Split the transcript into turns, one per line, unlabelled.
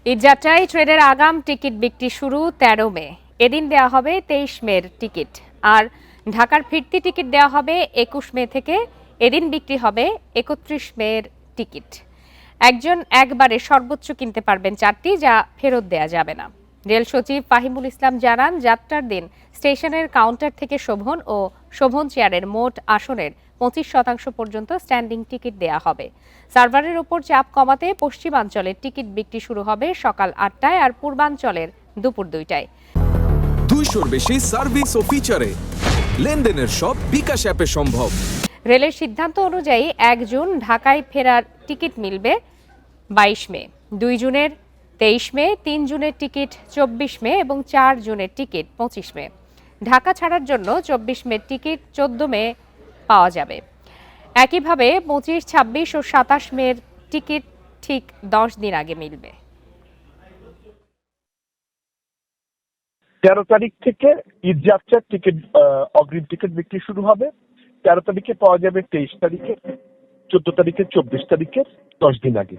ঈদযাত্রায় ট্রেনের আগাম টিকিট বিক্রি শুরু ১৩ মে। এদিন দেয়া হবে ২৩ মের টিকিট। আর ঢাকার ফিরতি টিকিট দেওয়া হবে ২১ মে থেকে। এদিন বিক্রি হবে ৩১ মের টিকিট। একজন একবারে সর্বোচ্চ কিনতে পারবেন ৪টি, যা ফেরত দেয়া যাবে না। রেল সচিব ফাহিমুল ইসলাম জানান, যাত্রার দিন স্টেশনের কাউন্টার থেকে শোভন ও শোভন চেয়ারের মোট আসনের ২৫% পর্যন্ত স্ট্যান্ডিং টিকিট দেয়া হবে। সার্ভারের ওপর চাপ কমাতে পশ্চিমাঞ্চলের টিকিট বিক্রি শুরু হবে সকাল ৮টায় আর পূর্বাঞ্চলের দুপুর ২টায়।
২০০-র বেশি সার্ভিস ও ফিচারে লেনদেনের সব বিকাশ অ্যাপে সম্ভব।
রেলের সিদ্ধান্ত অনুযায়ী ১ জুন ঢাকায় ফেরার টিকিট মিলবে ২২ মে, ২ জুনের ২৩ মে, ৩ জুনের টিকিট ২৪ মে এবং ৪ জুনের টিকিট ২৫ মে। ঢাকা ছাড়ার জন্য ২৪ মে টিকিট ১৪ মে পাওয়া যাবে। একইভাবে ২৫, ২৬ ও ২৭ মের টিকিট ঠিক ১০ দিন আগে মিলবে।
১৩ তারিখ থেকে ঈদযাত্রার টিকিট অগ্রিম টিকিট বিক্রি শুরু হবে। ১৩ তারিখে পাওয়া যাবে ২৩ তারিখে, ১৪ তারিখে, ২৪ তারিখে, ১০ দিন আগে।